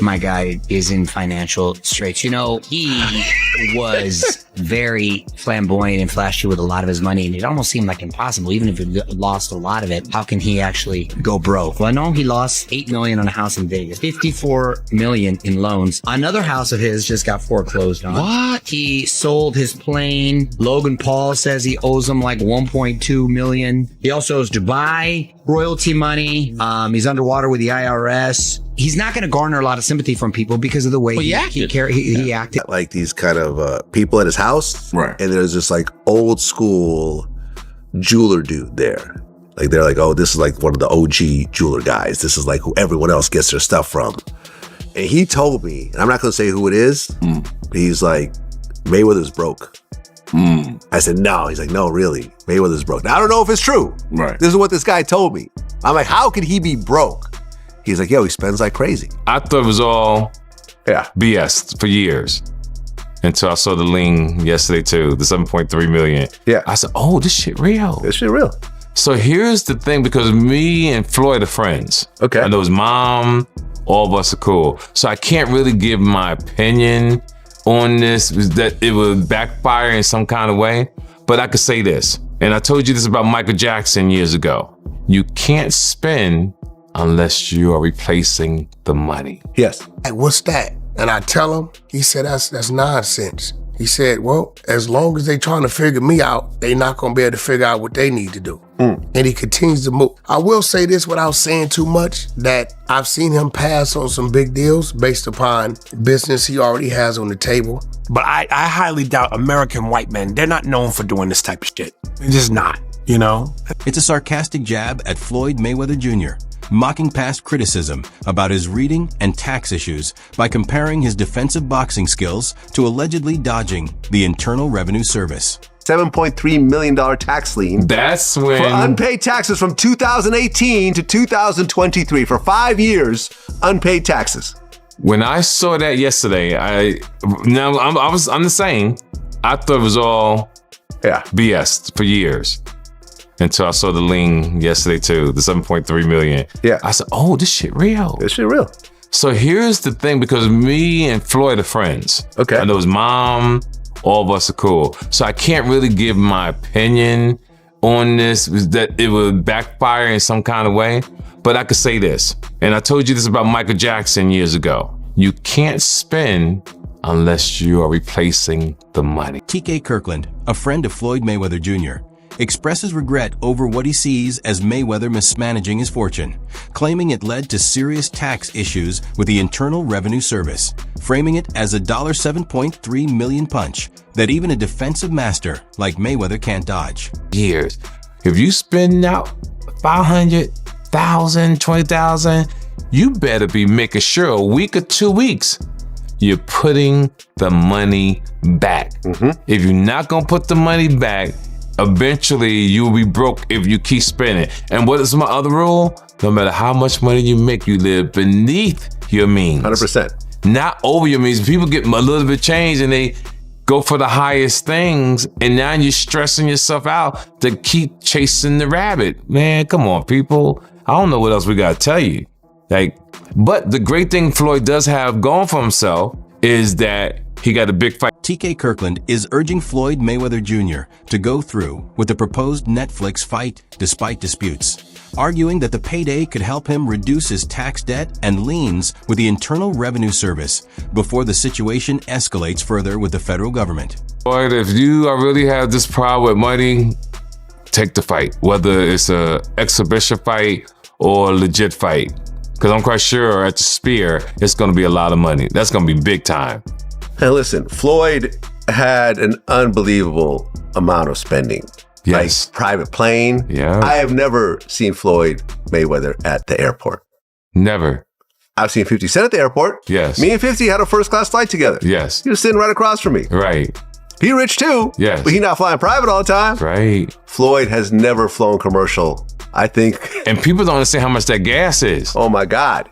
my guy is in financial straits. You know, he was very flamboyant and flashy with a lot of his money, and it almost seemed like impossible. Even if he lost a lot of it, how can he actually go broke? Well, I know he lost $8 million on a house in Vegas, $54 million in loans. Another house of his just got foreclosed on. What? He sold his plane. Logan Paul says he owes him like $1.2 million. He also owes Dubai royalty money. He's underwater with the IRS. He's not going to garner a lot of sympathy from people because of the way he acted. Like these kind of people at his house, right? And there's this like old school jeweler dude there. Like they're like, oh, this is like one of the OG jeweler guys. This is like who everyone else gets their stuff from. And he told me, and I'm not going to say who it is, but he's like, Mayweather's broke. I said, no. He's like, no, really. Mayweather's broke. Now, I don't know if it's true. Right. This is what this guy told me. I'm like, how could he be broke? He's like, yo, he spends like crazy. I thought it was all BS for years until I saw the lean yesterday too, the 7.3 million. Yeah. I said, oh, this shit real. This shit real. So here's the thing, because me and Floyd are friends. Okay. I know his mom, all of us are cool. So I can't really give my opinion on this, that it would backfire in some kind of way. But I could say this, and I told you this about Michael Jackson years ago. You can't spend unless you are replacing the money. Yes. Like, what's that? And I tell him, he said, that's nonsense. He said, well, as long as they trying to figure me out, they not gonna be able to figure out what they need to do. And he continues to move. I will say this without saying too much, that I've seen him pass on some big deals based upon business he already has on the table. But I highly doubt American white men, they're not known for doing this type of shit. They're just not, you know? It's a sarcastic jab at Floyd Mayweather Jr., mocking past criticism about his reading and tax issues by comparing his defensive boxing skills to allegedly dodging the Internal Revenue Service. $7.3 million tax lien. That's when... For unpaid taxes from 2018 to 2023. For 5 years, unpaid taxes. When I saw that yesterday, I'm the same. I thought it was all BS for years. Until I saw the lean yesterday too, the 7.3 million. Yeah. I said, oh, this shit real. This shit real. So here's the thing, because me and Floyd are friends. Okay. I know his mom, all of us are cool. So I can't really give my opinion on this, that it would backfire in some kind of way. But I could say this, and I told you this about Michael Jackson years ago. You can't spend unless you are replacing the money. TK Kirkland, a friend of Floyd Mayweather Jr., expresses regret over what he sees as Mayweather mismanaging his fortune, claiming it led to serious tax issues with the Internal Revenue Service, framing it as a $7.3 million punch that even a defensive master like Mayweather can't dodge. Years. If you spend out $500,000, $20,000, you better be making sure a week or 2 weeks you're putting the money back. If you're not gonna put the money back, eventually you'll be broke if you keep spending. And what is my other rule? No matter how much money you make, you live beneath your means. 100%. Not over your means. People get a little bit change and they go for the highest things, and now you're stressing yourself out to keep chasing the rabbit. Man, come on, people. I don't know what else we gotta tell you. But the great thing Floyd does have going for himself is that he got a big fight. TK Kirkland is urging Floyd Mayweather Jr. to go through with the proposed Netflix fight despite disputes, arguing that the payday could help him reduce his tax debt and liens with the Internal Revenue Service before the situation escalates further with the federal government. Floyd, if you really have this problem with money, take the fight, whether it's an exhibition fight or a legit fight. Because I'm quite sure at the Spear, it's going to be a lot of money. That's going to be big time. Hey, listen, Floyd had an unbelievable amount of spending. Yes. Like private plane. Yeah. I have never seen Floyd Mayweather at the airport. Never. I've seen 50 Cent at the airport. Yes. Me and 50 had a first class flight together. Yes. He was sitting right across from me. Right. He rich too. Yes. But he not flying private all the time. Right. Floyd has never flown commercial, I think. And people don't understand how much that gas is. Oh my God.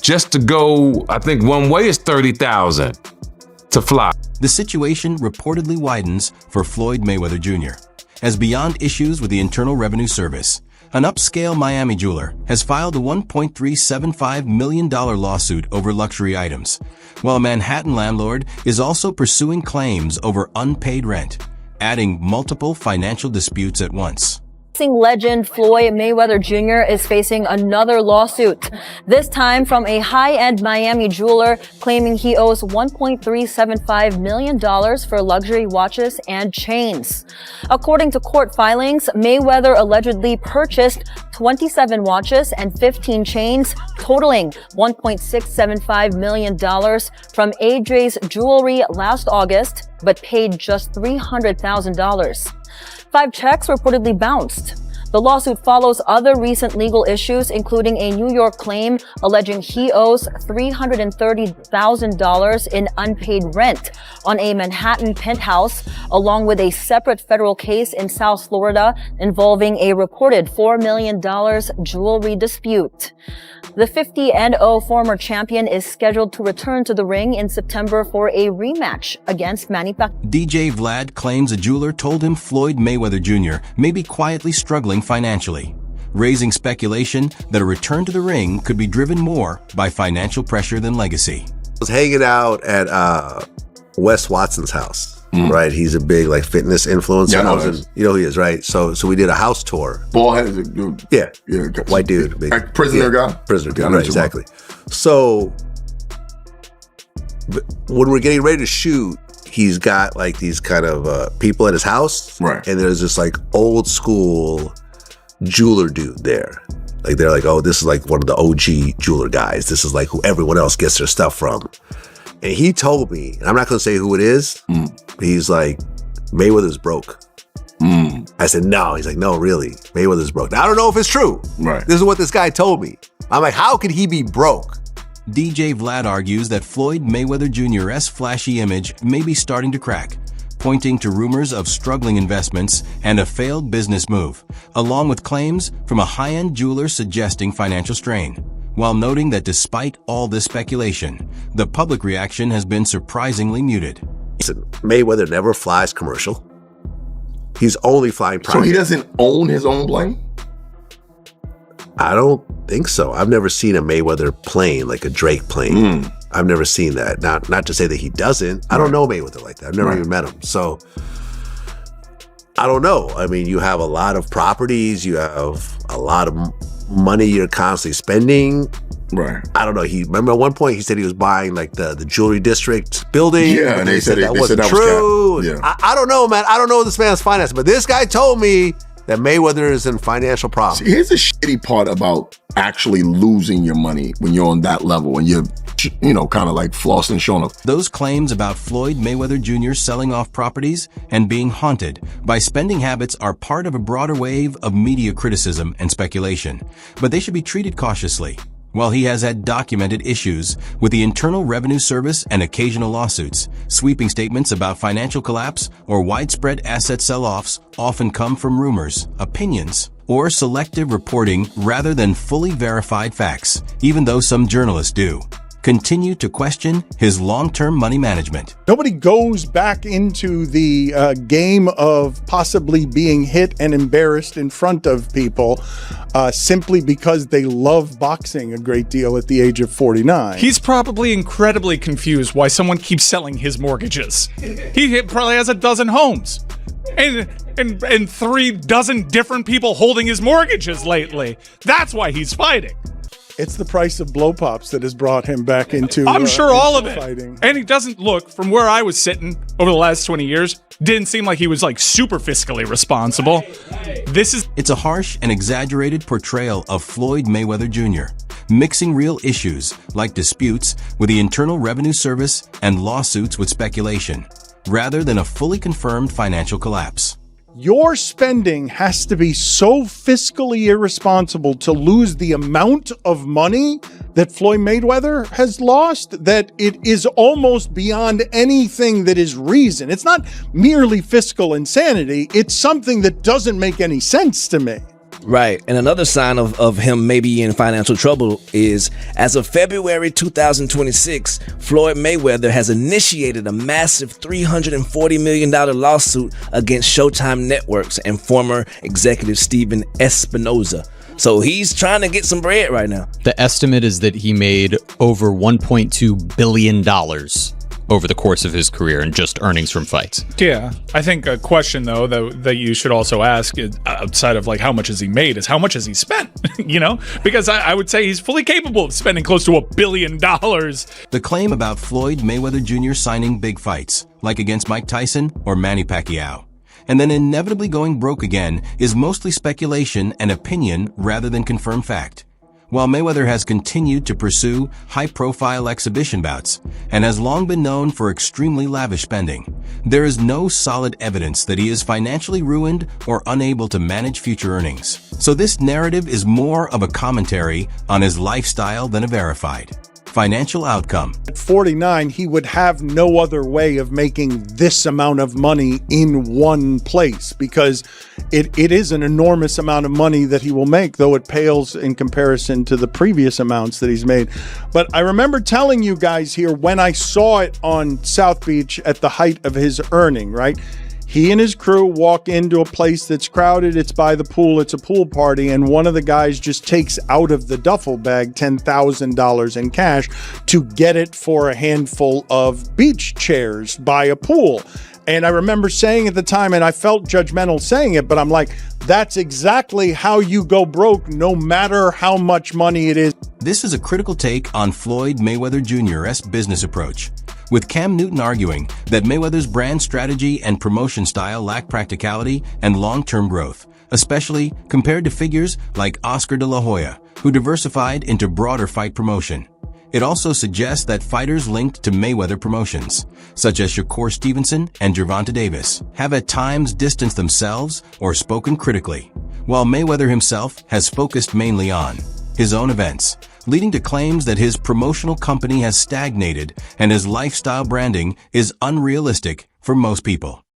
Just to go, I think one way is $30,000 to fly. The situation reportedly widens for Floyd Mayweather Jr. as beyond issues with the Internal Revenue Service, an upscale Miami jeweler has filed a $1.375 million lawsuit over luxury items, while a Manhattan landlord is also pursuing claims over unpaid rent, adding multiple financial disputes at once. Boxing legend Floyd Mayweather Jr. is facing another lawsuit, this time from a high-end Miami jeweler claiming he owes $1.375 million for luxury watches and chains. According to court filings, Mayweather allegedly purchased 27 watches and 15 chains, totaling $1.675 million from AJ's Jewelry last August, but paid just $300,000. 5 checks reportedly bounced. The lawsuit follows other recent legal issues, including a New York claim alleging he owes $330,000 in unpaid rent on a Manhattan penthouse, along with a separate federal case in South Florida involving a reported $4 million jewelry dispute. The 50-0 former champion is scheduled to return to the ring in September for a rematch against Manny Pacquiao. DJ Vlad claims a jeweler told him Floyd Mayweather Jr. may be quietly struggling financially, raising speculation that a return to the ring could be driven more by financial pressure than legacy. I was hanging out at Wes Watson's house. Right, he's a big fitness influencer. Yeah, you know who he is, right? So we did a house tour. Bald headed dude. Yeah, gotcha. white dude, big prisoner guy. Prisoner dude, right? Exactly. So when we're getting ready to shoot, he's got these kind of people at his house, right? And there's this old school jeweler dude there. They're oh, this is one of the OG jeweler guys. This is who everyone else gets their stuff from. And he told me, and I'm not going to say who it is, he's Mayweather's broke. I said, no. He's no, really, Mayweather's broke. Now, I don't know if it's true. Right. This is what this guy told me. I'm how could he be broke? DJ Vlad argues that Floyd Mayweather Jr.'s flashy image may be starting to crack, pointing to rumors of struggling investments and a failed business move, along with claims from a high-end jeweler suggesting financial strain, while noting that despite all this speculation, the public reaction has been surprisingly muted. Listen, Mayweather never flies commercial. He's only flying private. So he doesn't own his own plane? I don't think so. I've never seen a Mayweather plane, like a Drake plane. I've never seen that. Not to say that he doesn't. I don't know Mayweather like that. I've never even met him. So I don't know. I mean, you have a lot of properties. You have a lot of money you're constantly spending. Right. I don't know. Remember at one point he said he was buying the jewelry district building. Yeah, and they said that wasn't true. Yeah. I don't know, man. I don't know this man's finances, but this guy told me that Mayweather is in financial problems. See, here's the shitty part about actually losing your money when you're on that level and you're, kind of flossing, showing off. Those claims about Floyd Mayweather Jr. selling off properties and being haunted by spending habits are part of a broader wave of media criticism and speculation, but they should be treated cautiously. While he has had documented issues with the Internal Revenue Service and occasional lawsuits, sweeping statements about financial collapse or widespread asset sell-offs often come from rumors, opinions, or selective reporting rather than fully verified facts, even though some journalists do. Continue to question his long-term money management. Nobody goes back into the game of possibly being hit and embarrassed in front of people simply because they love boxing a great deal at the age of 49. He's probably incredibly confused why someone keeps selling his mortgages. He probably has a dozen homes. And 3 dozen different people holding his mortgages lately. That's why he's fighting. It's the price of blow pops that has brought him back into I'm sure all of it. Fighting. And he doesn't look, from where I was sitting over the last 20 years, didn't seem like he was super fiscally responsible. It's a harsh and exaggerated portrayal of Floyd Mayweather Jr., mixing real issues like disputes with the Internal Revenue Service and lawsuits with speculation, rather than a fully confirmed financial collapse. Your spending has to be so fiscally irresponsible to lose the amount of money that Floyd Mayweather has lost that it is almost beyond anything that is reason. It's not merely fiscal insanity. It's something that doesn't make any sense to me. Right. And another sign of him maybe in financial trouble is, as of February 2026, Floyd Mayweather has initiated a massive $340 million lawsuit against Showtime Networks and former executive Steven Espinoza. So he's trying to get some bread right now. The estimate is that he made over $1.2 billion over the course of his career in just earnings from fights. Yeah. I think a question, though, that you should also ask is, outside of like how much has he made, is how much has he spent? You know? Because I would say he's fully capable of spending close to $1 billion. The claim about Floyd Mayweather Jr. signing big fights, like against Mike Tyson or Manny Pacquiao, and then inevitably going broke again, is mostly speculation and opinion rather than confirmed fact. While Mayweather has continued to pursue high-profile exhibition bouts and has long been known for extremely lavish spending, there is no solid evidence that he is financially ruined or unable to manage future earnings. So this narrative is more of a commentary on his lifestyle than a verified financial outcome. At 49, he would have no other way of making this amount of money in one place, because it is an enormous amount of money that he will make, though it pales in comparison to the previous amounts that he's made. But I remember telling you guys here when I saw it on South Beach at the height of his earning, right? He and his crew walk into a place that's crowded. It's by the pool. It's a pool party. And one of the guys just takes out of the duffel bag $10,000 in cash to get it for a handful of beach chairs by a pool. And I remember saying at the time, and I felt judgmental saying it, but I'm like, that's exactly how you go broke, no matter how much money it is. This is a critical take on Floyd Mayweather Jr.'s business approach, with Cam Newton arguing that Mayweather's brand strategy and promotion style lack practicality and long-term growth, especially compared to figures like Oscar de la Hoya, who diversified into broader fight promotion. It also suggests that fighters linked to Mayweather promotions, such as Shakur Stevenson and Gervonta Davis, have at times distanced themselves or spoken critically, while Mayweather himself has focused mainly on his own events, leading to claims that his promotional company has stagnated and his lifestyle branding is unrealistic for most people.